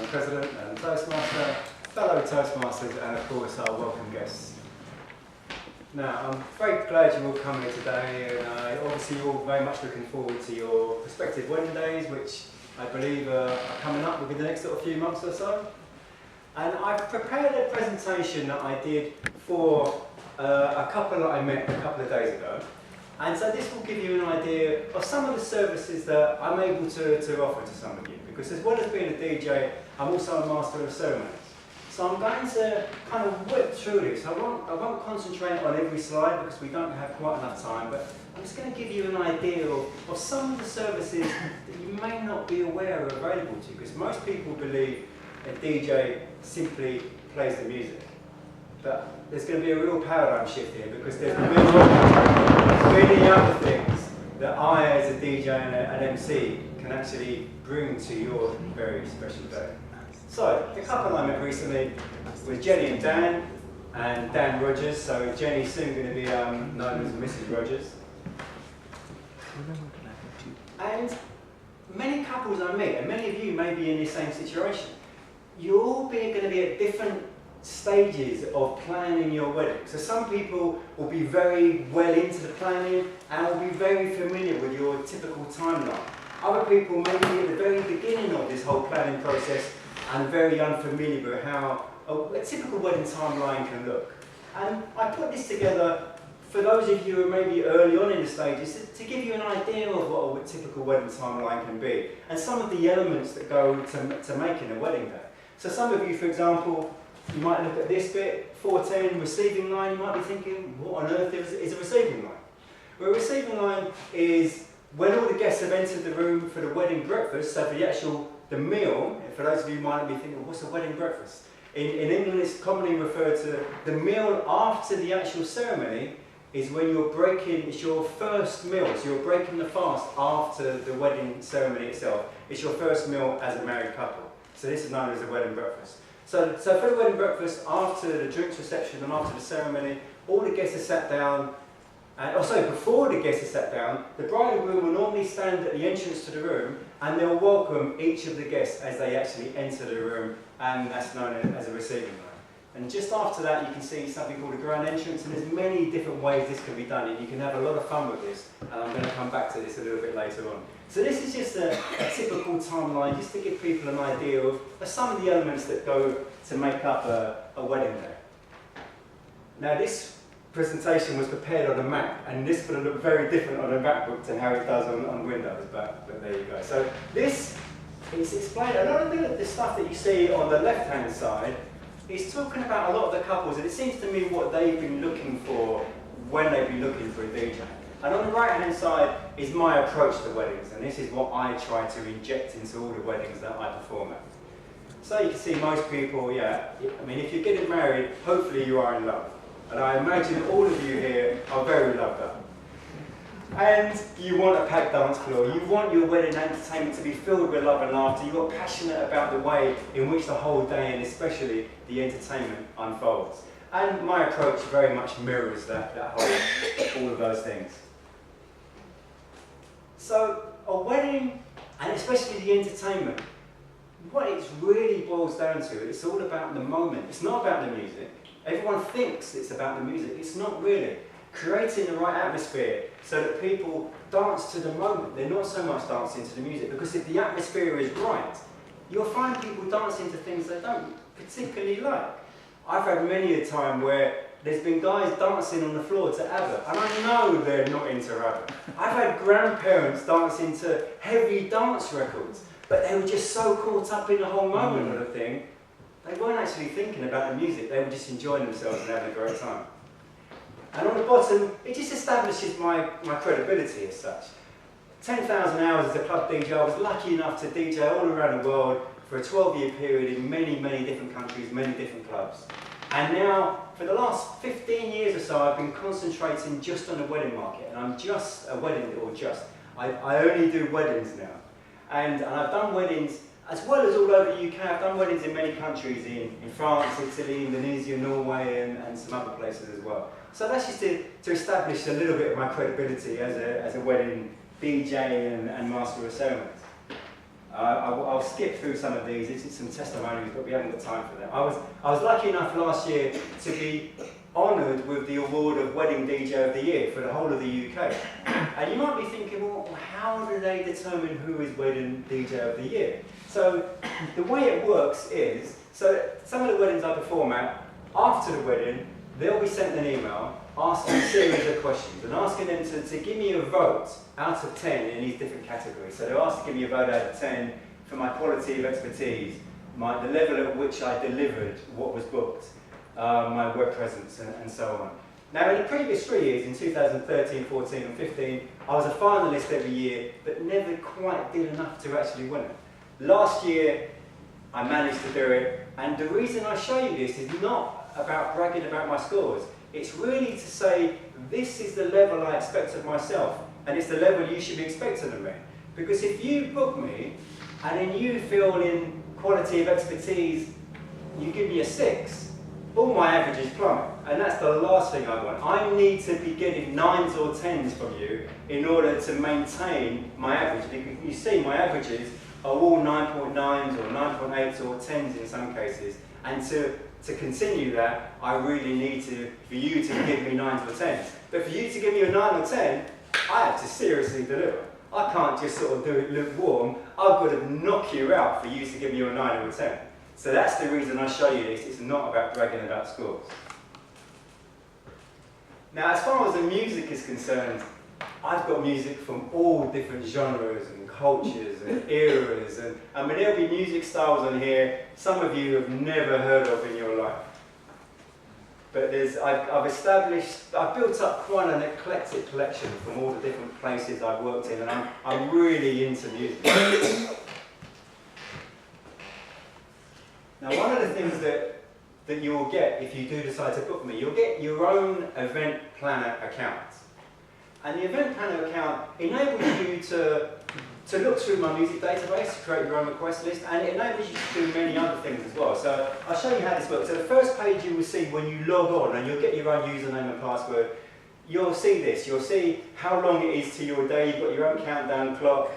President and Toastmaster, fellow Toastmasters and of course our welcome guests. Now, I'm very glad you all come here today, and obviously you're all very much looking forward to your prospective wedding days, which I believe are coming up within the next sort of few months or so. And I've prepared a presentation that I did for a couple that I met a couple of days ago. And so this will give you an idea of some of the services that I'm able to offer to some of you. Because as well as being a DJ, I'm also a master of ceremonies. So I'm going to kind of whip through this. I won't concentrate on every slide because we don't have quite enough time, but I'm just going to give you an idea of some of the services that you may not be aware are available to you. Because most people believe a DJ simply plays the music. But there's going to be a real paradigm shift here because there's many other things that I, as a DJ and an MC, can actually bring to your very special day. So, the couple I met recently was Jenny and Dan Rogers. So Jenny's soon going to be known as Mrs. Rogers. And many couples I meet, and many of you may be in the same situation, you're all going to be at different stages of planning your wedding. So some people will be very well into the planning and will be very familiar with your typical timeline. Other people may be at the very beginning of this whole planning process and very unfamiliar with how a typical wedding timeline can look. And I put this together for those of you who are maybe early on in the stages to give you an idea of what a typical wedding timeline can be and some of the elements that go to making a wedding day. So some of you, for example, you might look at this bit, 410, receiving line, you might be thinking, what on earth is a receiving line? Well, a receiving line is when all the guests have entered the room for the wedding breakfast, so for the meal, for those of you who might be thinking, what's a wedding breakfast? In England, it's commonly referred to the meal after the actual ceremony is when you're breaking, it's your first meal, so you're breaking the fast after the wedding ceremony itself. It's your first meal as a married couple. So this is known as a wedding breakfast. So for the wedding breakfast, after the drinks reception and after the ceremony, all the guests are sat down. Before the guests are sat down, the bride and groom will normally stand at the entrance to the room and they'll welcome each of the guests as they actually enter the room, and that's known as a receiving line. And just after that, you can see something called a grand entrance, and there's many different ways this can be done, and you can have a lot of fun with this, and I'm going to come back to this a little bit later on. So this is just a typical timeline, just to give people an idea of some of the elements that go to make up a wedding day. Now this presentation was prepared on a Mac, and this will look very different on a MacBook to how it does on Windows, but there you go. So this is explained, a lot of the stuff that you see on the left-hand side is talking about a lot of the couples, and it seems to me what they've been looking for when they've been looking for a DJ. And on the right-hand side is my approach to weddings, and this is what I try to inject into all the weddings that I perform at. So you can see most people, I mean, if you're getting married, hopefully you are in love. And I imagine all of you here are very loved up. And you want a packed dance floor, you want your wedding entertainment to be filled with love and laughter, you're passionate about the way in which the whole day and especially the entertainment unfolds. And my approach very much mirrors all of those things. So a wedding, and especially the entertainment, what it really boils down to, it's all about the moment. It's not about the music. Everyone thinks it's about the music. It's not really. Creating the right atmosphere so that people dance to the moment. They're not so much dancing to the music, because if the atmosphere is right, you'll find people dancing to things they don't particularly like. I've had many a time where there's been guys dancing on the floor to ABBA, and I know they're not into ABBA. I've had grandparents dancing to heavy dance records, but they were just so caught up in the whole moment of the thing, they weren't actually thinking about the music, they were just enjoying themselves and having a great time. And on the bottom, it just establishes my credibility as such. 10,000 hours as a club DJ, I was lucky enough to DJ all around the world for a 12-year period in many, many different countries, many different clubs. And now, for the last 15 years or so, I've been concentrating just on the wedding market. And I'm just a wedding, I only do weddings now. And I've done weddings, as well as all over the UK, I've done weddings in many countries, in France, Italy, Indonesia, Norway, and some other places as well. So that's just to establish a little bit of my credibility as a wedding DJ and master of ceremonies. I'll skip through some of these. It's some testimonials, but we haven't got time for them. I was lucky enough last year to be honoured with the award of Wedding DJ of the Year for the whole of the UK. And you might be thinking, well, how do they determine who is Wedding DJ of the Year? So the way it works is, so some of the weddings I perform at, after the wedding, they'll be sent an email asking a series of questions and asking them to give me a vote out of 10 in these different categories. So they're asked to give me a vote out of 10 for my quality of expertise, the level at which I delivered what was booked, my web presence, and so on. Now, in the previous 3 years, in 2013, 14 and 15, I was a finalist every year, but never quite did enough to actually win it. Last year, I managed to do it, and the reason I show you this is not about bragging about my scores. It's really to say, this is the level I expect of myself, and it's the level you should be expecting of me. Because if you book me, and then you feel in quality of expertise, you give me a 6, all my averages plummet, and that's the last thing I want. I need to be getting 9s or 10s from you in order to maintain my average. Because you see, my averages are all 9.9s or 9.8s or 10s in some cases, and to continue that, I really need for you to give me 9s or 10s. But for you to give me a 9 or 10, I have to seriously deliver. I can't just sort of do it lukewarm. I've got to knock you out for you to give me a 9 or a 10. So that's the reason I show you this. It's not about bragging about scores. Now, as far as the music is concerned, I've got music from all different genres and cultures and eras, and I mean, there'll be music styles on here some of you have never heard of in your life. But I've built up quite an eclectic collection from all the different places I've worked in, and I'm really into music. Now, one of the things that you will get if you do decide to book me, you'll get your own event planner account. And the event planner account enables you to look through my music database, to create your own request list, and it enables you to do many other things as well. So I'll show you how this works. So the first page you will see when you log on, and you'll get your own username and password, you'll see this. You'll see how long it is to your day. You've got your own countdown clock,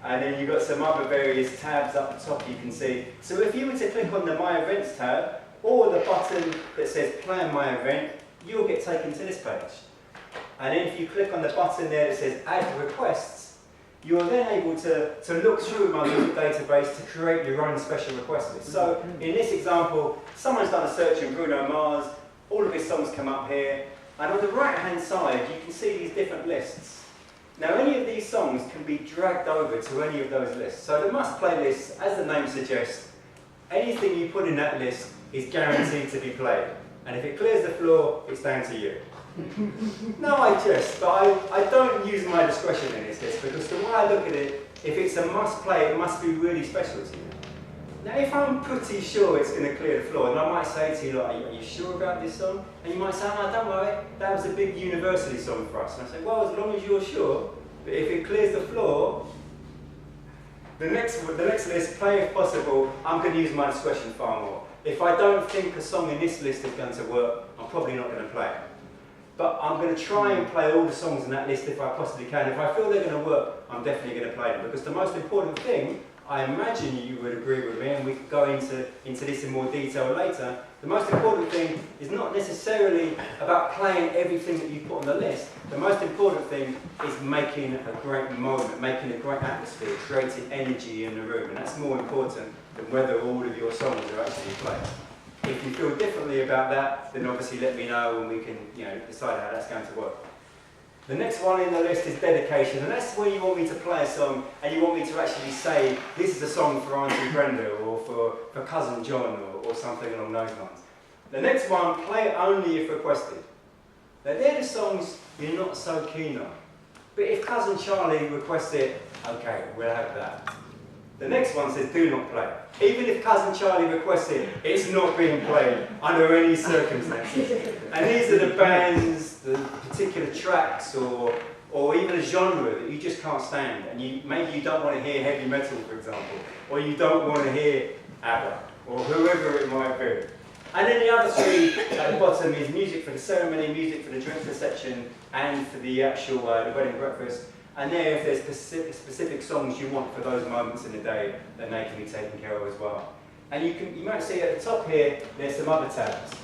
and then you've got some other various tabs up the top you can see. So if you were to click on the My Events tab, or the button that says Plan My Event, you'll get taken to this page. And then if you click on the button there that says Add Requests, you're then able to look through my music database to create your own special request list. So in this example, someone's done a search in Bruno Mars, all of his songs come up here, and on the right hand side you can see these different lists. Now any of these songs can be dragged over to any of those lists. So the must play list, as the name suggests, anything you put in that list is guaranteed to be played. And if it clears the floor, it's down to you. No, I jest, but I don't use my discretion in this list, because the way I look at it, if it's a must play, it must be really special to you. Now, if I'm pretty sure it's going to clear the floor, then I might say to you, like, are you sure about this song? And you might say, oh, don't worry, that was a big university song for us. And I say, well, as long as you're sure, but if it clears the floor, the next list, play if possible, I'm going to use my discretion far more. If I don't think a song in this list is going to work, I'm probably not going to play it. But I'm going to try and play all the songs in that list if I possibly can. If I feel they're going to work, I'm definitely going to play them. Because the most important thing, I imagine you would agree with me, and we could go into this in more detail later, the most important thing is not necessarily about playing everything that you put on the list. The most important thing is making a great moment, making a great atmosphere, creating energy in the room. And that's more important than whether all of your songs are actually played. If you feel differently about that, then obviously let me know and we can decide how that's going to work. The next one in the list is dedication, and that's where you want me to play a song and you want me to actually say, this is a song for Auntie Brenda or for Cousin John or something along those lines. The next one, play it only if requested. Now they're the songs you're not so keen on. But if Cousin Charlie requests it, okay, we'll have that. The next one says do not play. Even if Cousin Charlie requests it, it's not being played under any circumstances. And these are the bands, the particular tracks, or even a genre that you just can't stand. And maybe you don't want to hear heavy metal, for example, or you don't want to hear ABBA, or whoever it might be. And then the other three at the bottom is music for the ceremony, music for the drink reception, and for the actual the wedding breakfast. And there, if there's specific songs you want for those moments in the day, then they can be taken care of as well. And you might see at the top here, there's some other tabs.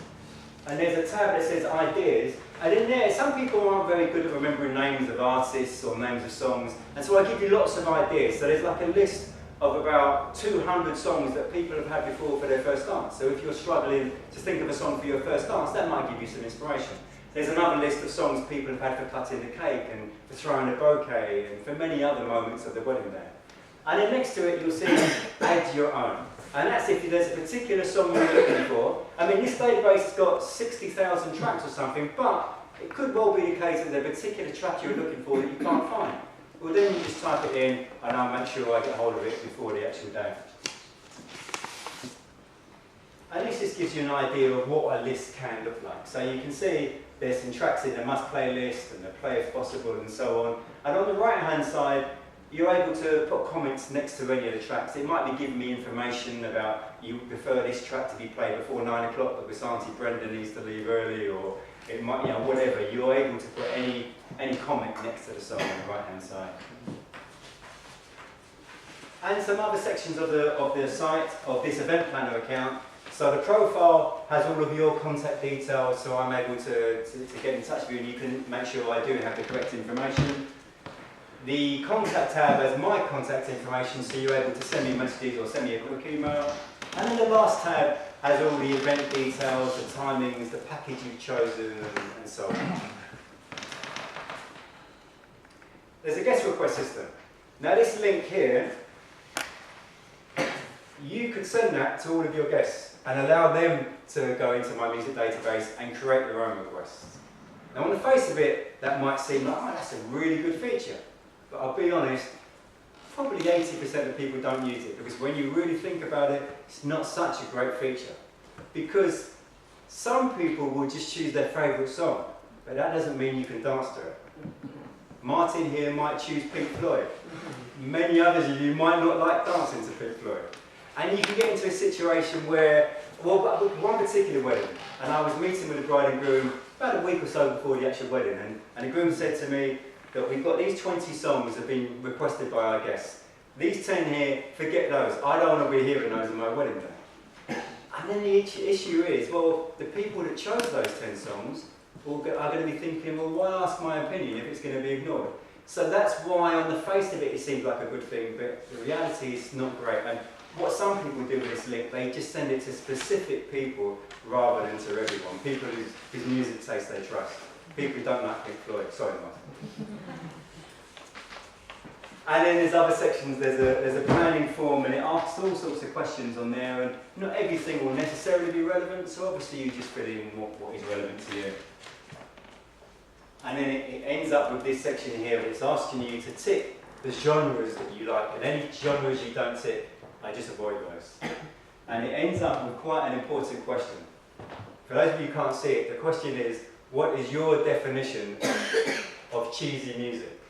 And there's a tab that says ideas. And in there, some people aren't very good at remembering names of artists or names of songs. And so I give you lots of ideas. So there's like a list of about 200 songs that people have had before for their first dance. So if you're struggling to think of a song for your first dance, that might give you some inspiration. There's another list of songs people have had for cutting the cake and for throwing a bouquet and for many other moments of the wedding day. And then next to it, you'll see add your own. And that's if there's a particular song you're looking for. I mean, this database has got 60,000 tracks or something, but it could well be the case that there's a particular track you're looking for that you can't find. Well, then you just type it in, and I'll make sure I get hold of it before the actual day. And this just gives you an idea of what a list can look like. So you can see there's some tracks in the must play list and the play if possible and so on. And on the right hand side, you're able to put comments next to any of the tracks. It might be giving me information about you prefer this track to be played before 9 o'clock because Auntie Brenda needs to leave early, or it might, you know, whatever. You're able to put any comment next to the song on the right hand side. And some other sections of the site, of this event planner account. So the profile has all of your contact details, so I'm able to get in touch with you and you can make sure I do have the correct information. The contact tab has my contact information, so you're able to send me messages or send me a quick email. And then the last tab has all the event details, the timings, the package you've chosen, and so on. There's a guest request system. Now this link here, you could send that to all of your guests and allow them to go into my music database and create their own requests. Now on the face of it, that might seem like, oh, that's a really good feature. But I'll be honest, probably 80% of people don't use it, because when you really think about it, it's not such a great feature. Because some people will just choose their favourite song, but that doesn't mean you can dance to it. Martin here might choose Pink Floyd. Many others of you might not like dancing to Pink Floyd. And you can get into a situation where, well, one particular wedding, and I was meeting with the bride and groom about a week or so before the actual wedding, and the groom said to me that we've got these 20 songs that have been requested by our guests. These 10 here, forget those. I don't want to be hearing those on my wedding day. And then the issue is, well, the people that chose those 10 songs are going to be thinking, well, why ask my opinion if it's going to be ignored? So that's why on the face of it, it seems like a good thing, but the reality is not great. And what some people do with this link, they just send it to specific people rather than to everyone. People whose music taste they trust. People who don't like Pink Floyd. Sorry, Martin. And then there's other sections. There's a planning form, and it asks all sorts of questions on there, and not everything will necessarily be relevant, so obviously you just fill in what is relevant to you. And then it ends up with this section here, where it's asking you to tick the genres that you like, and any genres you don't tick, I just avoid those. And it ends up with quite an important question. For those of you who can't see it, the question is, what is your definition of cheesy music?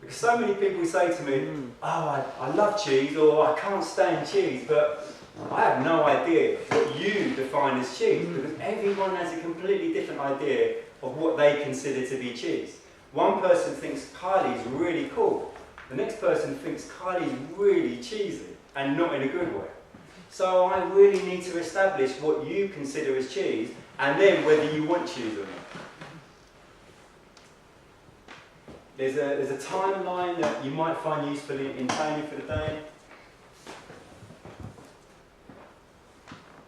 Because so many people say to me, oh, I love cheese, or I can't stand cheese, but I have no idea what you define as cheese, because everyone has a completely different idea of what they consider to be cheese. One person thinks Kylie's really cool, the next person thinks Kylie's really cheesy, and not in a good way. So I really need to establish what you consider as cheese, and then whether you want cheese or not. There's a timeline that you might find useful in planning for the day.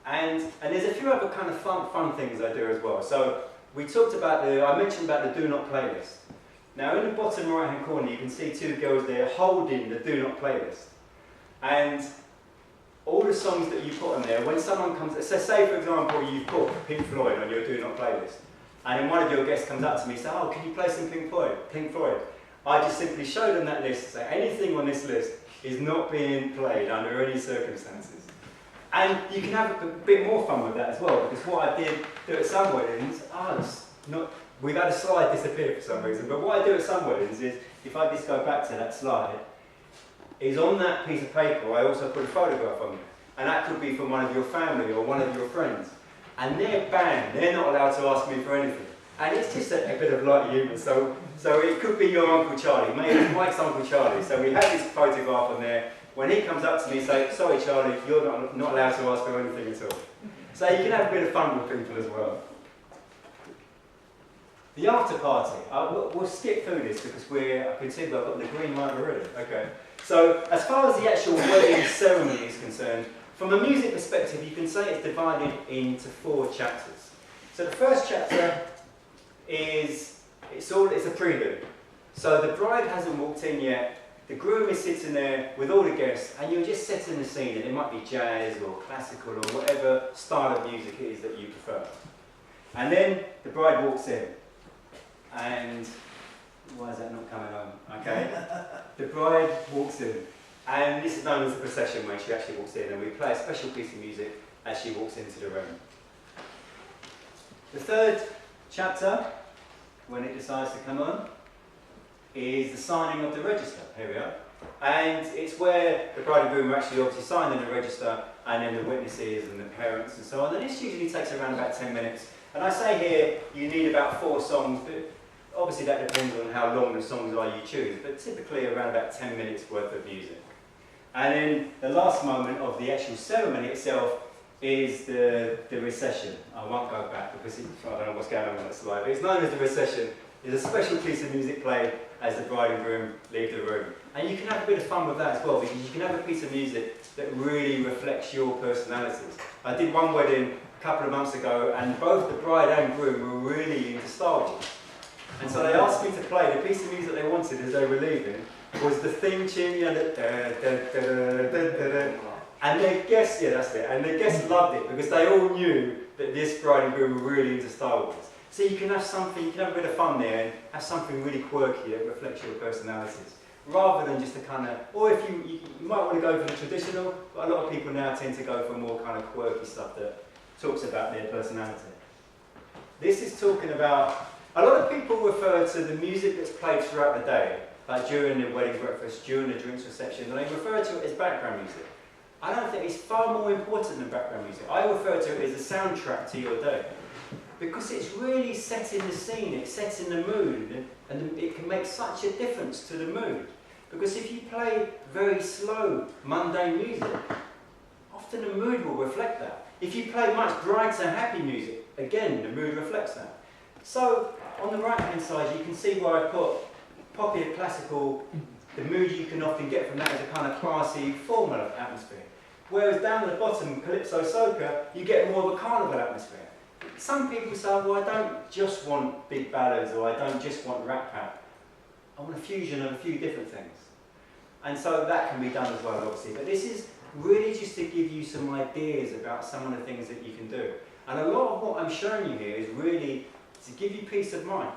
And there's a few other kind of fun things I do as well. So we talked about I mentioned about the do not playlist. Now in the bottom right hand corner you can see two girls there holding the do not playlist. And all the songs that you put on there, when someone comes, so say for example you put Pink Floyd on your do not playlist, and then one of your guests comes up to me and says, oh, can you play some Pink Floyd? I just simply show them that list, say anything on this list is not being played under any circumstances. And you can have a bit more fun with that as well, because what I did do at some weddings, we've had a slide disappear for some reason, but what I do at some weddings is, if I just go back to that slide, is on that piece of paper I also put a photograph on there. And that could be from one of your family or one of your friends. And they're banned, they're not allowed to ask me for anything. And it's just a bit of light humour, so So it could be your Uncle Charlie, maybe it's Mike's Uncle Charlie. So we have this photograph on there. When he comes up to me and says, sorry Charlie, you're not allowed to ask for anything at all. So you can have a bit of fun with people as well. The after party, we'll skip through this because I can see that I've got the green light already. Okay. So as far as the actual wedding ceremony is concerned, from a music perspective, you can say it's divided into 4 chapters. So the first chapter is, it's a prelude. So the bride hasn't walked in yet, the groom is sitting there with all the guests, and you're just setting the scene, and it might be jazz or classical or whatever style of music it is that you prefer. And then the bride walks in. And why is that not coming on? Okay. The bride walks in, and this is known as the procession when she actually walks in, and we play a special piece of music as she walks into the room. The third chapter, when it decides to come on, is the signing of the register. Here we are. And it's where the bride and groom are actually obviously signing the register, and then the witnesses and the parents and so on. And this usually takes around about 10 minutes. And I say here you need about 4 songs, but obviously that depends on how long the songs are you choose, but typically around about 10 minutes worth of music. And then the last moment of the actual ceremony itself is the recession. I won't go back because I don't know what's going on that slide, but it's known as the recession. It's a special piece of music played as the bride and groom leave the room. And you can have a bit of fun with that as well, because you can have a piece of music that really reflects your personalities. I did one wedding a couple of months ago, and both the bride and groom were really into Star Wars. And so they asked me to play the piece of music they wanted as they were leaving was the theme tune, you know, and their guests, yeah, that's it, and their guests loved it because they all knew that this bride and groom were really into Star Wars. So you can have something, you can have a bit of fun there and have something really quirky that reflects your personalities, rather than just a kind of, or if you might want to go for the traditional, but a lot of people now tend to go for more kind of quirky stuff that talks about their personality. This is talking about, a lot of people refer to the music that's played throughout the day, like during the wedding breakfast, during the drinks reception, and they refer to it as background music. I don't think it's far more important than background music. I refer to it as a soundtrack to your day, because it's really setting the scene, it's setting the mood, and it can make such a difference to the mood. Because if you play very slow, mundane music, often the mood will reflect that. If you play much brighter, happy music, again, the mood reflects that. So, on the right-hand side, you can see where I put poppy or classical. The mood you can often get from that is a kind of classy, formal atmosphere. Whereas down at the bottom, calypso, soca, you get more of a carnival atmosphere. Some people say, well, I don't just want big ballads, or I don't just want rap rap. I want a fusion of a few different things. And so that can be done as well, obviously. But this is really just to give you some ideas about some of the things that you can do. And a lot of what I'm showing you here is really to give you peace of mind.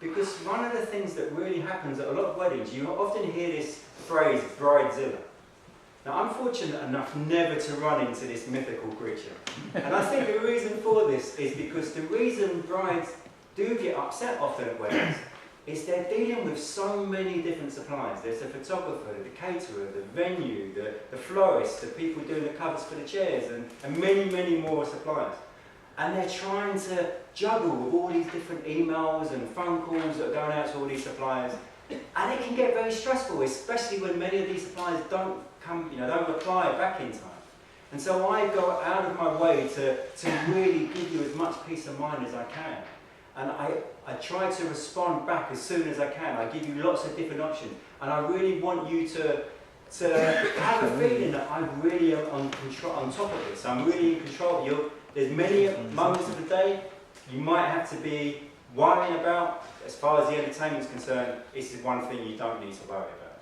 Because one of the things that really happens at a lot of weddings, you often hear this phrase, bridezilla. Now, I'm fortunate enough never to run into this mythical creature. And I think the reason for this is because the reason brides do get upset often at weddings is they're dealing with so many different suppliers. There's the photographer, the caterer, the venue, the florist, the people doing the covers for the chairs, and many, many more suppliers. And they're trying to juggle with all these different emails and phone calls that are going out to all these suppliers. And it can get very stressful, especially when many of these suppliers don't reply back in time. And so I go out of my way to really give you as much peace of mind as I can. And I try to respond back as soon as I can. I give you lots of different options. And I really want you to have a feeling that I really am on top of this. I'm really in control of you. There's many moments of the day you might have to be worrying about. As far as the entertainment is concerned, this is one thing you don't need to worry about.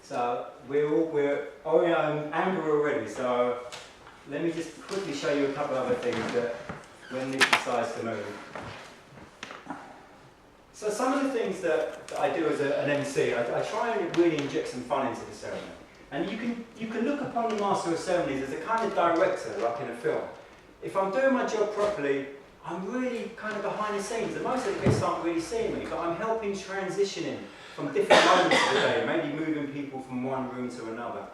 So we're amber already. So let me just quickly show you a couple other things that when this decides to move. So some of the things that I do as an MC, I try and really inject some fun into the ceremony. And you can look upon the Master of Ceremonies as a kind of director, like in a film. If I'm doing my job properly, I'm really kind of behind the scenes. And most of the guests aren't really seeing me, but I'm helping transitioning from different moments of the day, maybe moving people from one room to another,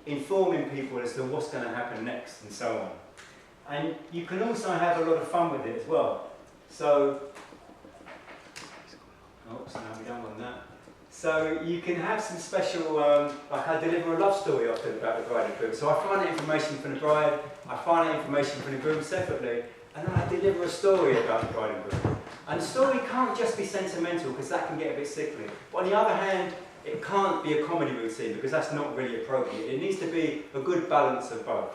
informing people as to what's going to happen next, and so on. And you can also have a lot of fun with it as well. So Oops, no, we don't want that. So you can have some special, like I deliver a love story often about the bride and groom. So I find out information from the bride, I find out information from the groom separately, and then I deliver a story about the bride and groom. And the story can't just be sentimental, because that can get a bit sickly. But on the other hand, it can't be a comedy routine, because that's not really appropriate. It needs to be a good balance of both.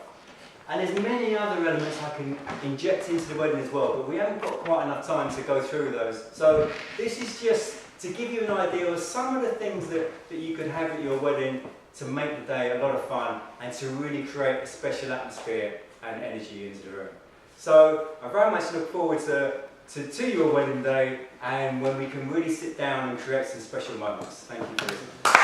And there's many other elements I can inject into the wedding as well, but we haven't got quite enough time to go through those. So this is just to give you an idea of some of the things that you could have at your wedding to make the day a lot of fun and to really create a special atmosphere and energy into the room. So I very much look forward to your wedding day, and when we can really sit down and create some special moments. Thank you for listening.